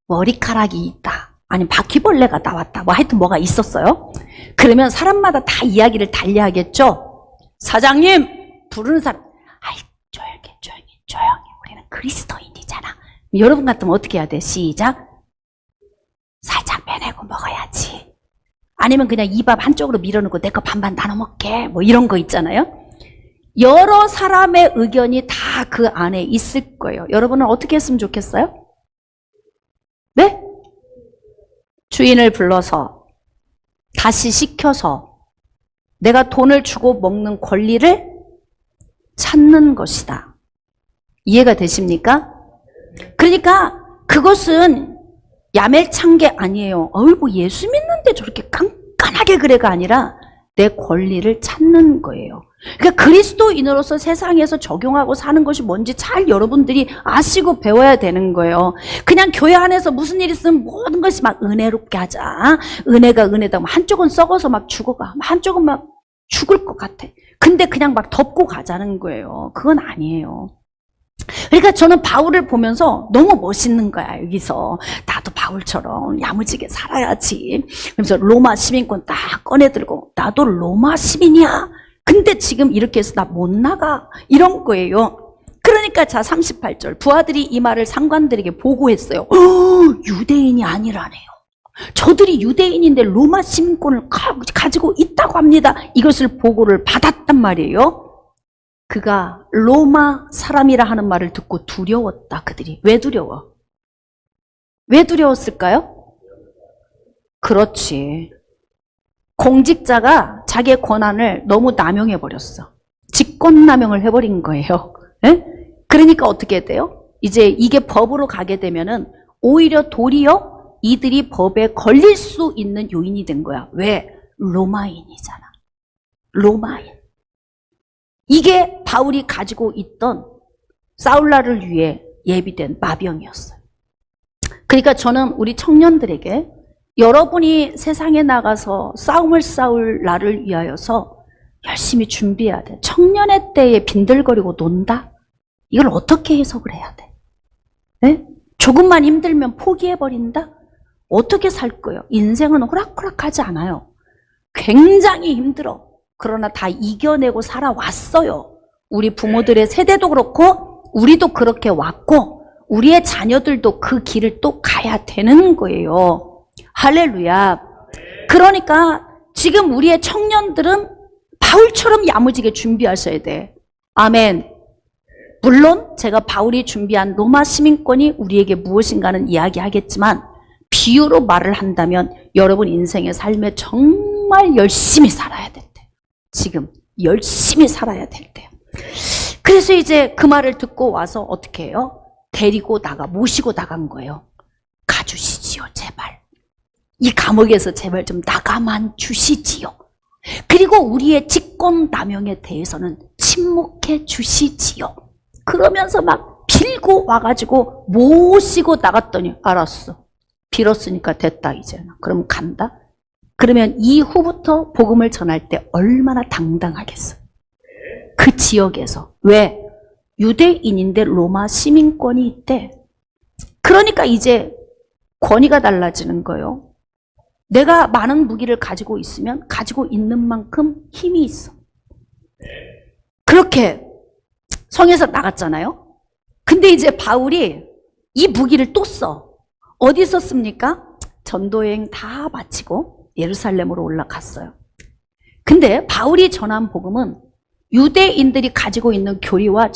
머리카락이 있다. 아니면 바퀴벌레가 나왔다. 뭐 하여튼 뭐가 있었어요. 그러면 사람마다 다 이야기를 달리 하겠죠. 사장님 부르는 사람 아이 조용히 우리는 그리스도인이잖아. 여러분 같으면 어떻게 해야 돼? 시작. 살짝 빼내고 먹어야지. 아니면 그냥 이 밥 한쪽으로 밀어놓고 내 거 반반 나눠 먹게. 뭐 이런 거 있잖아요. 여러 사람의 의견이 다 그 안에 있을 거예요. 여러분은 어떻게 했으면 좋겠어요? 네? 주인을 불러서 다시 시켜서 내가 돈을 주고 먹는 권리를 찾는 것이다. 이해가 되십니까? 그러니까 그것은 야매찬 게 아니에요. 뭐 예수 믿는데 저렇게 깐깐하게 그래가 아니라 내 권리를 찾는 거예요. 그러니까 그리스도인으로서 세상에서 적용하고 사는 것이 뭔지 잘 여러분들이 아시고 배워야 되는 거예요. 그냥 교회 안에서 무슨 일 있으면 모든 것이 막 은혜롭게 하자. 은혜가 은혜다. 한쪽은 썩어서 막 죽어가. 한쪽은 막 죽을 것 같아. 근데 그냥 막 덮고 가자는 거예요. 그건 아니에요. 그러니까 저는 바울을 보면서 너무 멋있는 거야. 여기서 나도 바울처럼 야무지게 살아야지. 그래서 로마 시민권 딱 꺼내들고 나도 로마 시민이야. 근데 지금 이렇게 해서 나 못 나가. 이런 거예요. 그러니까 자 38절 부하들이 이 말을 상관들에게 보고했어요. 유대인이 아니라네요. 저들이 유대인인데 로마 시민권을 가지고 있다고 합니다. 이것을 보고를 받았단 말이에요. 그가 로마 사람이라 하는 말을 듣고 두려웠다. 그들이. 왜 두려워? 왜 두려웠을까요? 그렇지. 공직자가 자기의 권한을 너무 남용해버렸어. 직권남용을 해버린 거예요. 에? 그러니까 어떻게 돼요? 이제 이게 법으로 가게 되면은 오히려 도리어 이들이 법에 걸릴 수 있는 요인이 된 거야. 왜? 로마인이잖아. 로마인. 이게 바울이 가지고 있던 사울라를 위해 예비된 마병이었어요. 그러니까 저는 우리 청년들에게 여러분이 세상에 나가서 싸움을 싸울 나를 위하여서 열심히 준비해야 돼. 청년의 때에 빈들거리고 논다? 이걸 어떻게 해석을 해야 돼? 네? 조금만 힘들면 포기해버린다? 어떻게 살 거예요? 인생은 호락호락하지 않아요. 굉장히 힘들어. 그러나 다 이겨내고 살아왔어요. 우리 부모들의 세대도 그렇고 우리도 그렇게 왔고 우리의 자녀들도 그 길을 또 가야 되는 거예요. 할렐루야. 그러니까 지금 우리의 청년들은 바울처럼 야무지게 준비하셔야 돼. 아멘. 물론 제가 바울이 준비한 로마 시민권이 우리에게 무엇인가는 이야기하겠지만 비유로 말을 한다면 여러분 인생의 삶에 정말 열심히 살아야 될 때. 지금 열심히 살아야 될 때요. 그래서 이제 그 말을 듣고 와서 어떻게 해요? 데리고 모시고 나간 거예요. 가주시지요, 제발. 이 감옥에서 제발 좀 나가만 주시지요. 그리고 우리의 직권남용에 대해서는 침묵해 주시지요. 그러면서 막 빌고 와가지고 모시고 나갔더니 알았어. 빌었으니까 됐다 이제는. 그럼 간다? 그러면 이후부터 복음을 전할 때 얼마나 당당하겠어. 그 지역에서. 왜? 유대인인데 로마 시민권이 있대. 그러니까 이제 권위가 달라지는 거예요. 내가 많은 무기를 가지고 있으면 가지고 있는 만큼 힘이 있어. 그렇게 성에서 나갔잖아요. 근데 이제 바울이 이 무기를 또 써. 어디 썼습니까? 전도여행 다 마치고 예루살렘으로 올라갔어요. 근데 바울이 전한 복음은 유대인들이 가지고 있는 교리와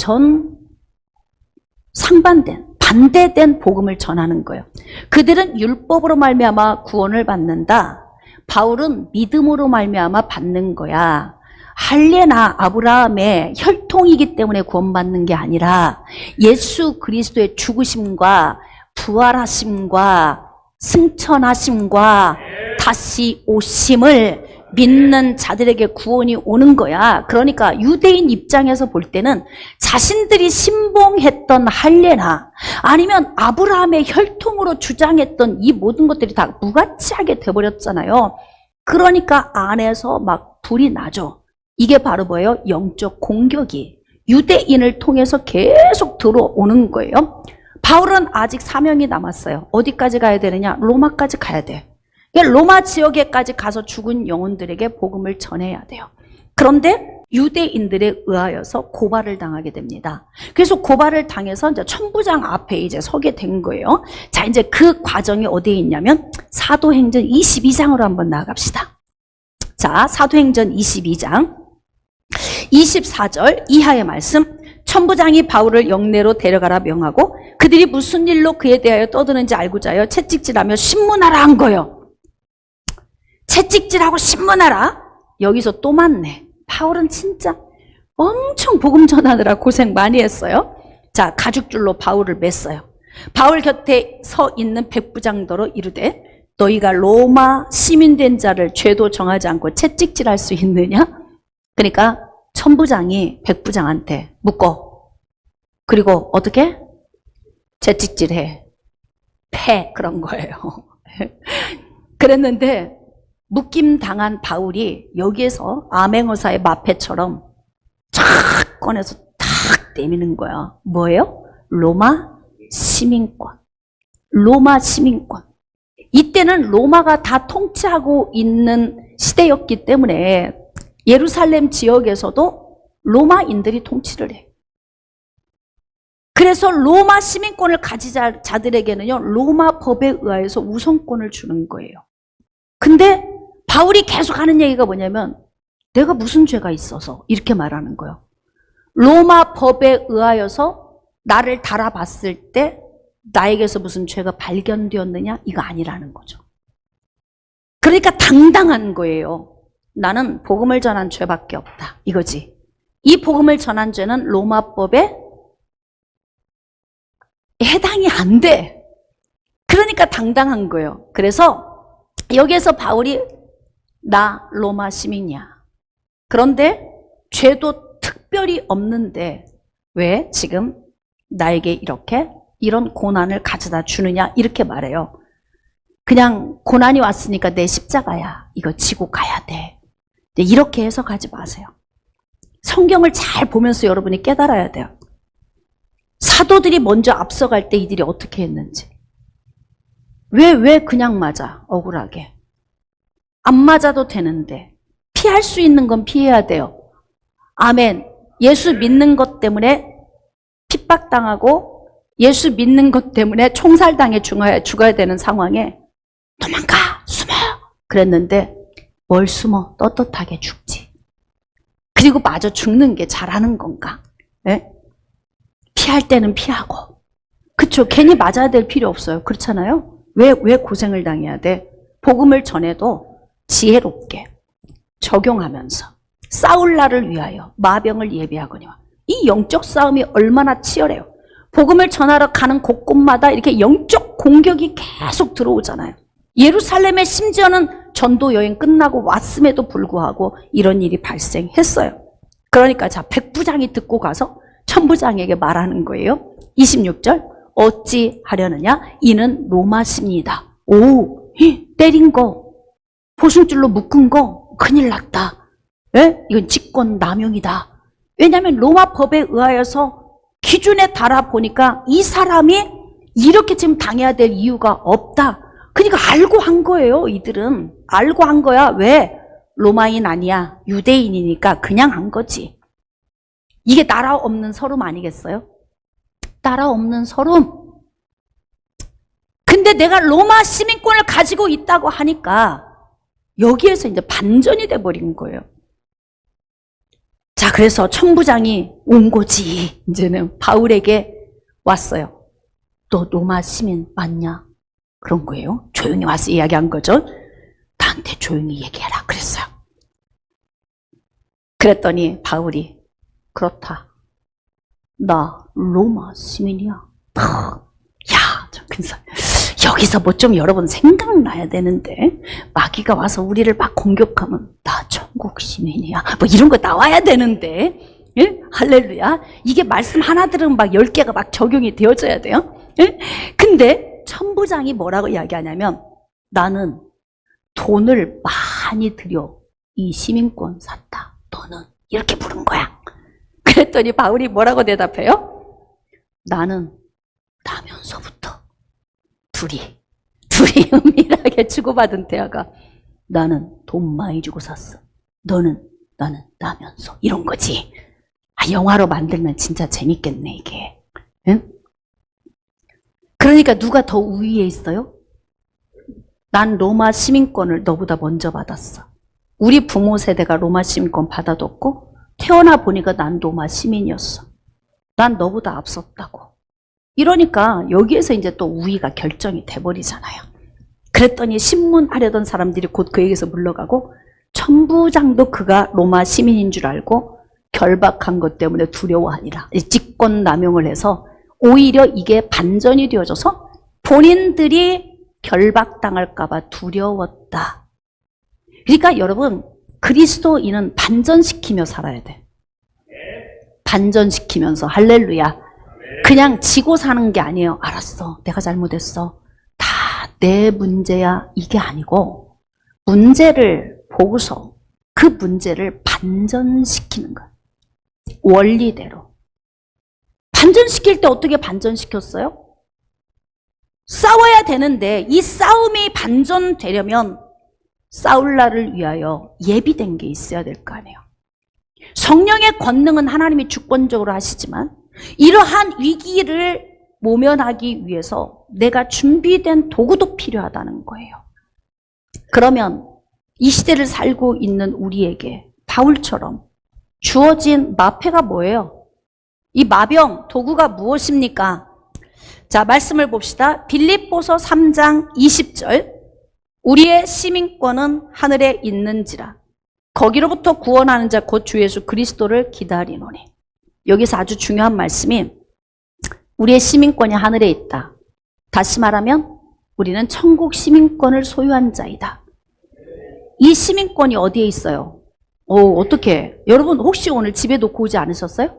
반대된 복음을 전하는 거예요. 그들은 율법으로 말미암아 구원을 받는다. 바울은 믿음으로 말미암아 받는 거야. 할례나 아브라함의 혈통이기 때문에 구원받는 게 아니라 예수 그리스도의 죽으심과 부활하심과 승천하심과 다시 오심을 믿는 자들에게 구원이 오는 거야. 그러니까 유대인 입장에서 볼 때는 자신들이 신봉했던 할례나 아니면 아브라함의 혈통으로 주장했던 이 모든 것들이 다 무가치하게 돼버렸잖아요. 그러니까 안에서 막 불이 나죠. 이게 바로 뭐예요? 영적 공격이 유대인을 통해서 계속 들어오는 거예요. 바울은 아직 사명이 남았어요. 어디까지 가야 되느냐? 로마까지 가야 돼. 로마 지역에까지 가서 죽은 영혼들에게 복음을 전해야 돼요. 그런데 유대인들에 의하여서 고발을 당하게 됩니다. 그래서 고발을 당해서 이제 천부장 앞에 이제 서게 된 거예요. 자, 이제 그 과정이 어디에 있냐면 사도행전 22장으로 한번 나아갑시다. 자, 사도행전 22장 24절 이하의 말씀. 천부장이 바울을 영내로 데려가라 명하고 그들이 무슨 일로 그에 대하여 떠드는지 알고자 하여 채찍질하며 신문하라 한 거예요. 채찍질하고 신문하라? 여기서 또 맞네. 바울은 진짜 엄청 복음 전하느라 고생 많이 했어요. 자, 가죽줄로 바울을 맸어요. 바울 곁에 서 있는 백부장더러 이르되 너희가 로마 시민된 자를 죄도 정하지 않고 채찍질할 수 있느냐? 그러니까 천부장이 백부장한테 묶어. 그리고 어떻게? 채찍질해. 패. 그런 거예요. 그랬는데 묶임 당한 바울이 여기에서 암행어사의 마패처럼 쫙 꺼내서 탁 내미는 거야. 뭐예요? 로마 시민권. 로마 시민권. 이때는 로마가 다 통치하고 있는 시대였기 때문에 예루살렘 지역에서도 로마인들이 통치를 해. 그래서 로마 시민권을 가진 자들에게는요, 로마 법에 의하여서 우선권을 주는 거예요. 근데 바울이 계속 하는 얘기가 뭐냐면 내가 무슨 죄가 있어서 이렇게 말하는 거예요. 로마 법에 의하여서 나를 달아봤을 때 나에게서 무슨 죄가 발견되었느냐? 이거 아니라는 거죠. 그러니까 당당한 거예요. 나는 복음을 전한 죄밖에 없다. 이거지. 이 복음을 전한 죄는 로마법에 해당이 안 돼. 그러니까 당당한 거예요. 그래서 여기에서 바울이 나 로마 시민이야. 그런데 죄도 특별히 없는데 왜 지금 나에게 이렇게 이런 고난을 가져다 주느냐 이렇게 말해요. 그냥 고난이 왔으니까 내 십자가야. 이거 지고 가야 돼. 이렇게 해석하지 마세요. 성경을 잘 보면서 여러분이 깨달아야 돼요. 사도들이 먼저 앞서갈 때 이들이 어떻게 했는지. 왜 그냥 맞아? 억울하게. 안 맞아도 되는데 피할 수 있는 건 피해야 돼요. 아멘. 예수 믿는 것 때문에 핍박당하고 예수 믿는 것 때문에 총살당해 죽어야 되는 상황에 도망가! 숨어! 그랬는데 뭘 숨어? 떳떳하게 죽지. 그리고 마저 죽는 게 잘하는 건가? 네? 피할 때는 피하고. 그쵸? 괜히 맞아야 될 필요 없어요. 그렇잖아요? 왜 고생을 당해야 돼? 복음을 전해도 지혜롭게 적용하면서 싸울 날을 위하여 마병을 예비하거니와. 이 영적 싸움이 얼마나 치열해요. 복음을 전하러 가는 곳곳마다 이렇게 영적 공격이 계속 들어오잖아요. 예루살렘에 심지어는 전도 여행 끝나고 왔음에도 불구하고 이런 일이 발생했어요. 그러니까 자, 백부장이 듣고 가서 천부장에게 말하는 거예요. 26절. 어찌 하려느냐? 이는 로마십니다. 오, 때린 거, 보승줄로 묶은 거 큰일 났다. 예? 이건 직권 남용이다. 왜냐하면 로마 법에 의하여서 기준에 달아 보니까 이 사람이 이렇게 지금 당해야 될 이유가 없다. 그러니까 알고 한 거예요. 이들은 알고 한 거야. 왜? 로마인 아니야. 유대인이니까 그냥 한 거지. 이게 나라 없는 서름 아니겠어요? 나라 없는 서름. 근데 내가 로마 시민권을 가지고 있다고 하니까 여기에서 이제 반전이 돼버린 거예요. 자, 그래서 천부장이 온 거지. 이제는 바울에게 왔어요. 너 로마 시민 맞냐? 그런 거예요. 조용히 와서 이야기한 거죠. 나한테 조용히 얘기해라 그랬어요. 그랬더니 바울이 그렇다. 나 로마 시민이야. 야, 저 근사. 여기서 뭐 좀 여러분 생각나야 되는데 마귀가 와서 우리를 막 공격하면 나 천국 시민이야. 뭐 이런 거 나와야 되는데. 예? 할렐루야. 이게 말씀 하나 들으면 막 10개가 막 적용이 되어져야 돼요. 예? 근데 천부장이 뭐라고 이야기하냐면 나는 돈을 많이 들여 이 시민권 샀다. 너는 이렇게 부른 거야. 그랬더니 바울이 뭐라고 대답해요? 나는 나면서부터 둘이 은밀하게 주고받은 대화가 나는 돈 많이 주고 샀어. 나는 나면서 이런 거지. 아, 영화로 만들면 진짜 재밌겠네 이게. 응? 그러니까 누가 더 우위에 있어요? 난 로마 시민권을 너보다 먼저 받았어. 우리 부모 세대가 로마 시민권 받아뒀고 태어나 보니까 난 로마 시민이었어. 난 너보다 앞섰다고. 이러니까 여기에서 이제 또 우위가 결정이 돼버리잖아요. 그랬더니 신문하려던 사람들이 곧 그에게서 물러가고 천부장도 그가 로마 시민인 줄 알고 결박한 것 때문에 두려워하니라. 직권 남용을 해서 오히려 이게 반전이 되어져서 본인들이 결박당할까 봐 두려웠다. 그러니까 여러분 그리스도인은 반전시키며 살아야 돼. 반전시키면서 할렐루야. 그냥 지고 사는 게 아니에요. 알았어. 내가 잘못했어. 다 내 문제야. 이게 아니고 문제를 보고서 그 문제를 반전시키는 거예요. 원리대로. 반전시킬 때 어떻게 반전시켰어요? 싸워야 되는데 이 싸움이 반전되려면 싸울 날을 위하여 예비된 게 있어야 될 거 아니에요. 성령의 권능은 하나님이 주권적으로 하시지만 이러한 위기를 모면하기 위해서 내가 준비된 도구도 필요하다는 거예요. 그러면 이 시대를 살고 있는 우리에게 바울처럼 주어진 마패가 뭐예요? 이 마병 도구가 무엇입니까? 자, 말씀을 봅시다. 빌립보서 3장 20절. 우리의 시민권은 하늘에 있는지라 거기로부터 구원하는 자 곧 주 예수 그리스도를 기다리노니. 여기서 아주 중요한 말씀이 우리의 시민권이 하늘에 있다. 다시 말하면 우리는 천국 시민권을 소유한 자이다. 이 시민권이 어디에 있어요? 어떻게? 여러분 혹시 오늘 집에 놓고 오지 않으셨어요?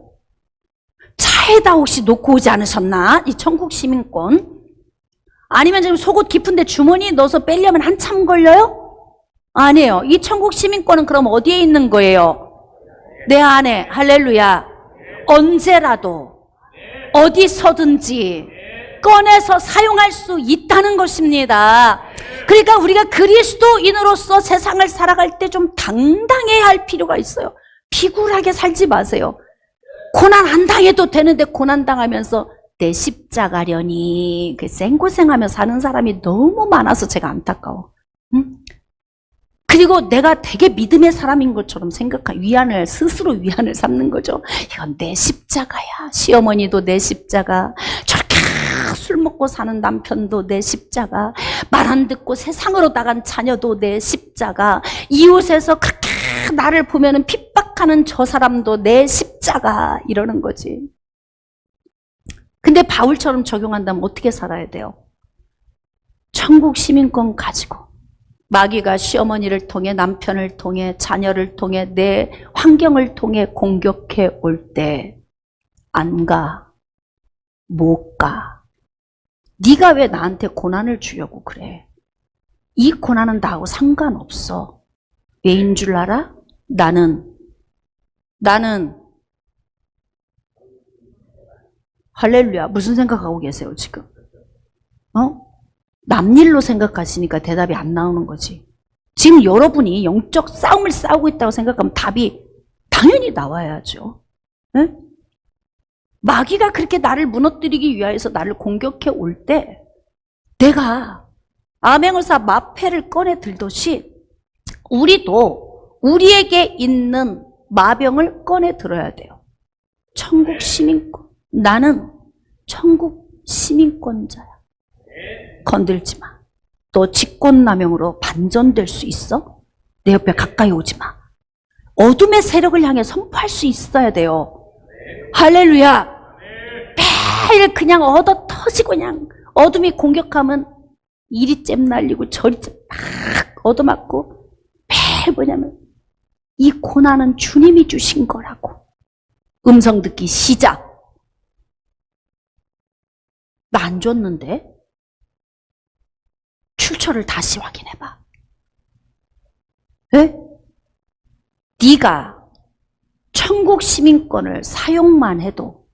차에다 혹시 놓고 오지 않으셨나? 이 천국 시민권. 아니면 지금 속옷 깊은데 주머니에 넣어서 빼려면 한참 걸려요? 아니에요. 이 천국 시민권은 그럼 어디에 있는 거예요? 내 안에. 할렐루야. 언제라도 어디서든지 꺼내서 사용할 수 있다는 것입니다. 그러니까 우리가 그리스도인으로서 세상을 살아갈 때 좀 당당해야 할 필요가 있어요. 비굴하게 살지 마세요. 고난 안 당해도 되는데 고난 당하면서 내 십자가려니 그 생고생하며 사는 사람이 너무 많아서 제가 안타까워. 응? 그리고 내가 되게 믿음의 사람인 것처럼 스스로 위안을 삼는 거죠. 이건 내 십자가야. 시어머니도 내 십자가. 저렇게 술 먹고 사는 남편도 내 십자가. 말 안 듣고 세상으로 나간 자녀도 내 십자가. 이웃에서 그렇게 나를 보면은 핍박하는 저 사람도 내 십자가. 이러는 거지. 근데 바울처럼 적용한다면 어떻게 살아야 돼요? 천국 시민권 가지고 마귀가 시어머니를 통해 남편을 통해 자녀를 통해 내 환경을 통해 공격해 올 때 안 가, 못 가. 네가 왜 나한테 고난을 주려고 그래? 이 고난은 나하고 상관없어. 왜인 줄 알아? 나는 할렐루야. 무슨 생각하고 계세요 지금? 남일로 생각하시니까 대답이 안 나오는 거지. 지금 여러분이 영적 싸움을 싸우고 있다고 생각하면 답이 당연히 나와야죠. 네? 마귀가 그렇게 나를 무너뜨리기 위해서 나를 공격해 올 때 내가 암행어사 마패를 꺼내 들듯이 우리도 우리에게 있는 마병을 꺼내 들어야 돼요. 천국 시민권. 나는 천국 시민권자야. 건들지 마. 너 직권남용으로 반전될 수 있어? 내 옆에 가까이 오지 마. 어둠의 세력을 향해 선포할 수 있어야 돼요. 할렐루야. 매일 그냥 얻어 터지고 그냥 어둠이 공격하면 이리 잼 날리고 저리 잼 막 얻어맞고 매일 뭐냐면 이 고난은 주님이 주신 거라고. 음성 듣기 시작. 나 안 줬는데? 출처를 다시 확인해봐. 왜? 네가 천국 시민권을 사용만 해도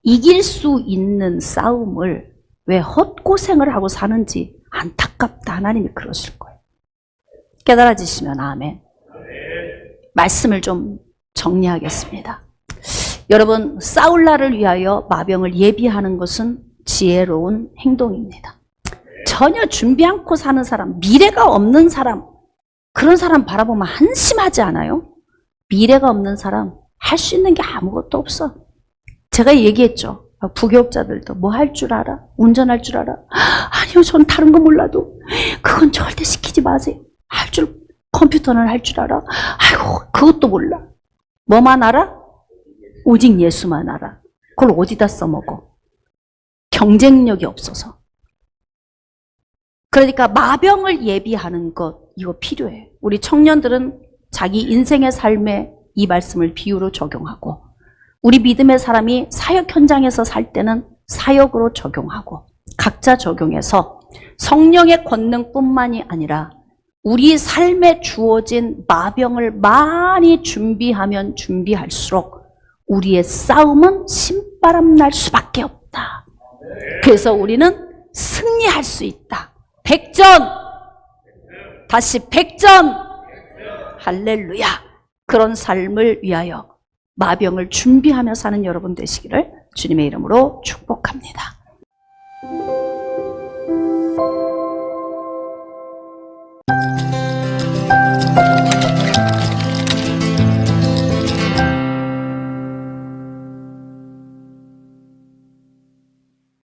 이길 수 있는 싸움을 왜 헛고생을 하고 사는지 안타깝다. 하나님이 그러실 거예요. 깨달아지시면 아멘. 말씀을 좀 정리하겠습니다. 여러분, 싸울 날을 위하여 마병을 예비하는 것은 지혜로운 행동입니다. 전혀 준비 않고 사는 사람, 미래가 없는 사람, 그런 사람 바라보면 한심하지 않아요? 미래가 없는 사람, 할 수 있는 게 아무것도 없어. 제가 얘기했죠. 부교육자들도 뭐 할 줄 알아? 운전할 줄 알아? 아니요, 전 다른 거 몰라도 그건 절대 시키지 마세요. 컴퓨터는 할 줄 알아? 아이고, 그것도 몰라. 뭐만 알아? 오직 예수만 알아. 그걸 어디다 써먹어? 경쟁력이 없어서. 그러니까 마병을 예비하는 것, 이거 필요해. 우리 청년들은 자기 인생의 삶에 이 말씀을 비유로 적용하고 우리 믿음의 사람이 사역 현장에서 살 때는 사역으로 적용하고 각자 적용해서 성령의 권능뿐만이 아니라 우리 삶에 주어진 마병을 많이 준비하면 준비할수록 우리의 싸움은 신바람 날 수밖에 없다. 그래서 우리는 승리할 수 있다. 백전! 다시 백전! 할렐루야! 그런 삶을 위하여 마병을 준비하며 사는 여러분 되시기를 주님의 이름으로 축복합니다.